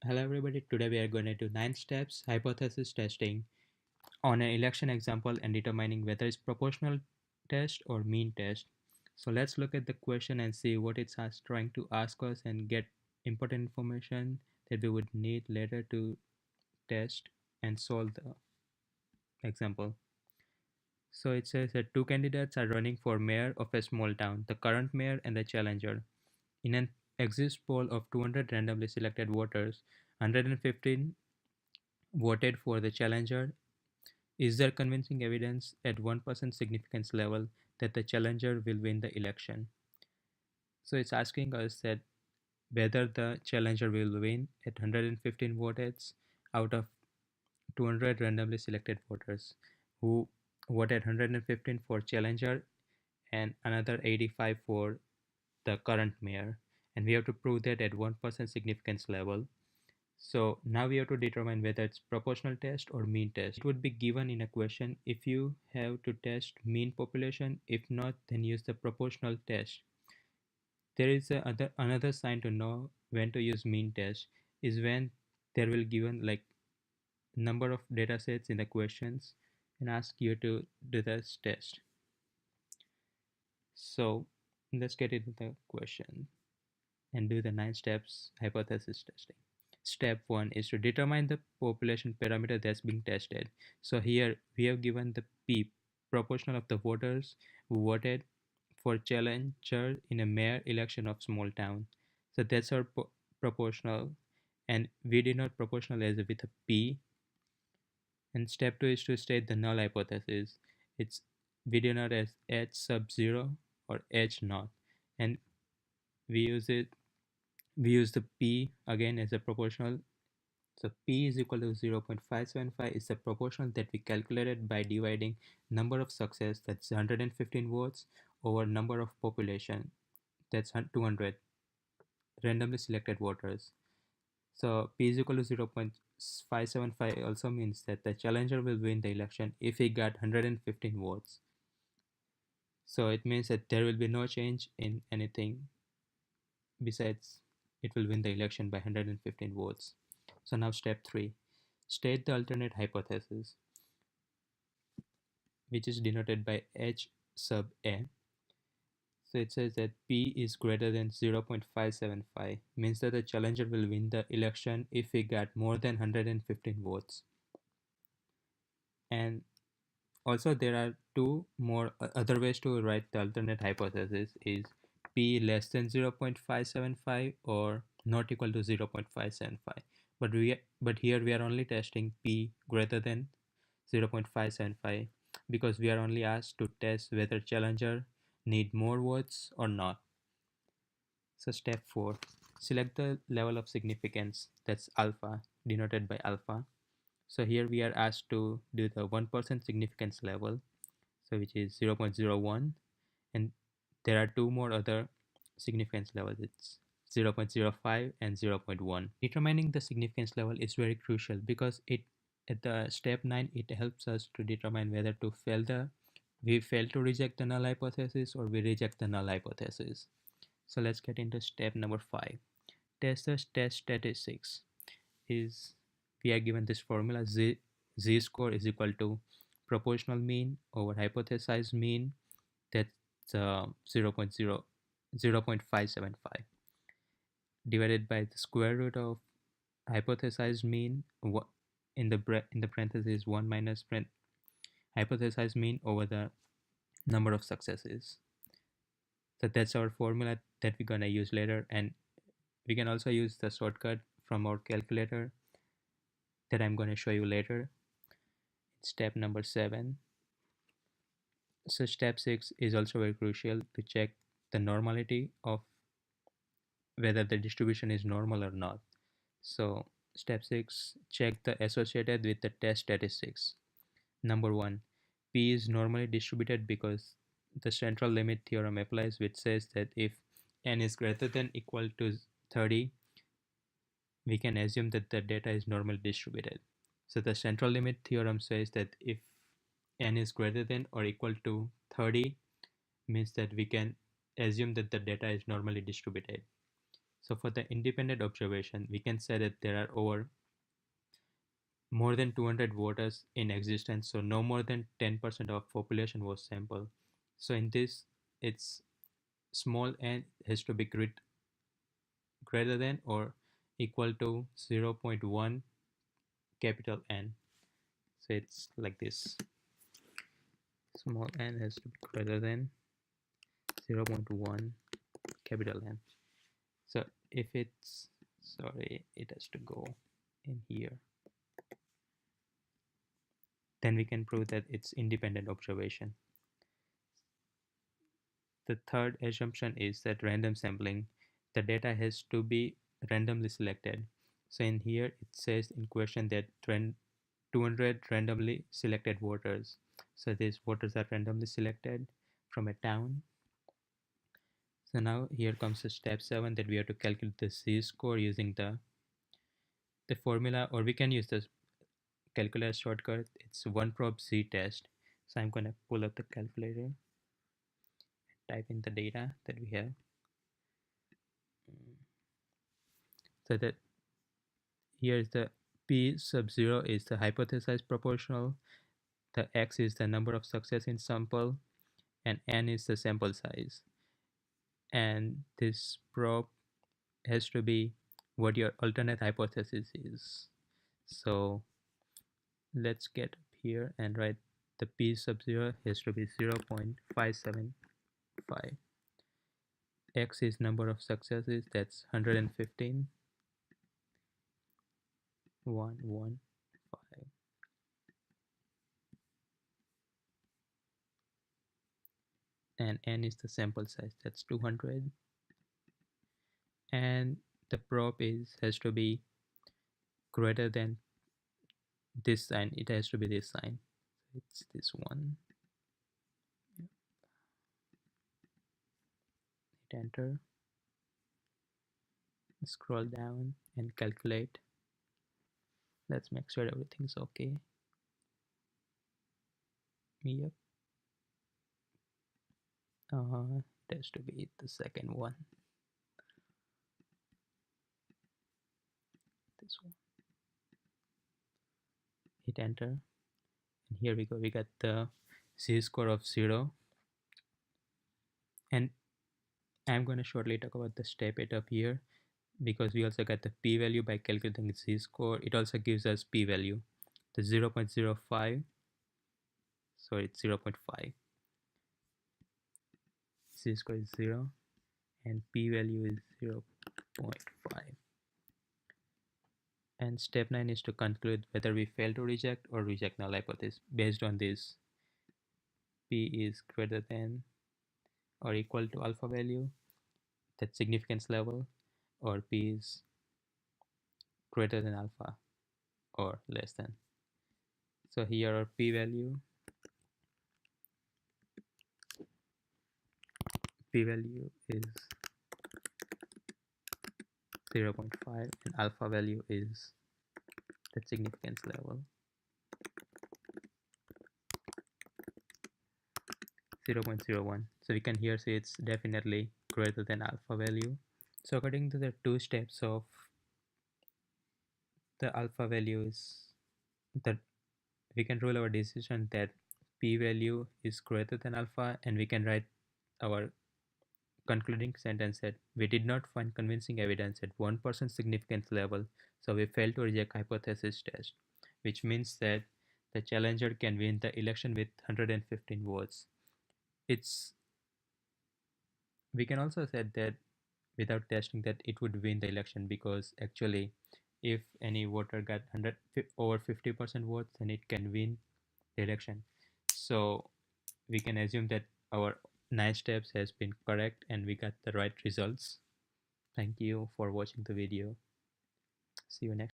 Hello everybody, today we are going to do 9 steps hypothesis testing on an election example and determining whether it's proportional test or mean test. So let's look at the question and see what trying to ask us and get important information that we would need later to test and solve the example. So it says that two candidates are running for mayor of a small town, the current mayor and the challenger. In an exit poll of 200 randomly selected voters, 115 voted for the challenger. Is there convincing evidence at 1% significance level that the challenger will win the election? So it's asking us that whether the challenger will win at 115 votes out of 200 randomly selected voters who voted 115 for challenger and another 85 for the current mayor. And we have to prove that at 1% significance level. So now we have to determine whether it's proportional test or mean test. It would be given in a question if you have to test mean population. If not, then use the proportional test. There is another sign to know when to use mean test is when there will given like number of data sets in the questions and ask you to do this test. So let's get into the question and do the 9 steps hypothesis testing. Step 1 is to determine the population parameter that's being tested. So here we have given the P, proportional of the voters who voted for challenger in a mayor election of small town. So that's our proportional, and we denote proportional as with a P. And step 2 is to state the null hypothesis. It's we denote as H sub 0 or H naught, and we use it we use the P again as a proportional. So P is equal to 0.575 is the proportional that we calculated by dividing number of success, that's 115 votes, over number of population, that's 200 randomly selected voters. So P is equal to 0.575 also means that the challenger will win the election if he got 115 votes. So it means that there will be no change in anything besides it will win the election by 115 votes. So now step 3, state the alternate hypothesis, which is denoted by H sub A. So it says that P is greater than 0.575, means that the challenger will win the election if he got more than 115 votes. And also there are two more other ways to write the alternate hypothesis is P less than 0.575 or not equal to 0.575. But here we are only testing P greater than 0.575 because we are only asked to test whether challenger need more votes or not. So step 4, select the level of significance, that's alpha, denoted by alpha. So here we are asked to do the 1% significance level, so which is 0.01, and there are two more other significance levels, it's 0.05 and 0.1. Determining the significance level is very crucial because it at the step 9 it helps us to determine whether to we fail to reject the null hypothesis or we reject the null hypothesis. So let's get into step number 5. Test statistics is we are given this formula z score is equal to proportional mean over hypothesized mean, that's 0.575 divided by the square root of hypothesized mean in the parentheses 1 minus hypothesized mean over the number of successes. So that's our formula that we're gonna use later, and we can also use the shortcut from our calculator that I'm going to show you later. Step number 7. So step 6 is also very crucial to check the normality of whether the distribution is normal or not. So step 6, check the associated with the test statistics. Number 1, P is normally distributed because the central limit theorem applies, which says that if n is greater than equal to 30, we can assume that the data is normally distributed. So the central limit theorem says that if n is greater than or equal to 30, means that we can assume that the data is normally distributed. So for the independent observation, we can say that there are over more than 200 voters in existence, so no more than 10% of population was sampled. So in this, it's small n has to be greater than or equal to 0.1 capital N. So it's like this. Small n has to be greater than 0.1 capital N. So if it's, sorry, it has to go in here. Then we can prove that it's independent observation. The third assumption is that random sampling, the data has to be randomly selected. So in here it says in question that 200 randomly selected voters. So these voters are randomly selected from a town. So now here comes the step 7, that we have to calculate the z-score using the formula, or we can use the calculator shortcut. It's one probe z-test. So I'm gonna pull up the calculator, type in the data that we have. So that here is the p sub 0 is the hypothesized proportional, the x is the number of success in sample, and n is the sample size. And this probe has to be what your alternate hypothesis is. So let's get up here and write the p sub 0 has to be 0.575. X is number of successes, that's 115. 115. And n is the sample size, that's 200. And the probe has to be greater than this sign, it has to be this sign, it's this one. Hit enter, scroll down and calculate. Let's make sure everything's okay. Yep. It has to be the second one, this one. Hit enter, and here we go, we got the z-score of 0. And I'm going to shortly talk about the step 8 up here, because we also got the p-value by calculating z-score. It also gives us p-value, the 0.05, so it's 0.5. Z-score is 0 and p-value is 0.5. And step 9 is to conclude whether we fail to reject or reject null hypothesis. Based on this, p is greater than or equal to alpha value, that significance level, or p is greater than alpha or less than. So here our p-value is 0.5 and alpha value is the significance level 0.01. So we can here say it's definitely greater than alpha value. So according to the two steps of the alpha value is that we can rule our decision that p-value is greater than alpha, and we can write our concluding sentence that we did not find convincing evidence at 1% significance level, so we failed to reject hypothesis test, which means that the challenger can win the election with 115 votes. We can also say that without testing that it would win the election, because actually if any voter got over 50% votes, then it can win the election. So we can assume that our 9 steps has been correct and we got the right results. Thank you for watching the video. See you next.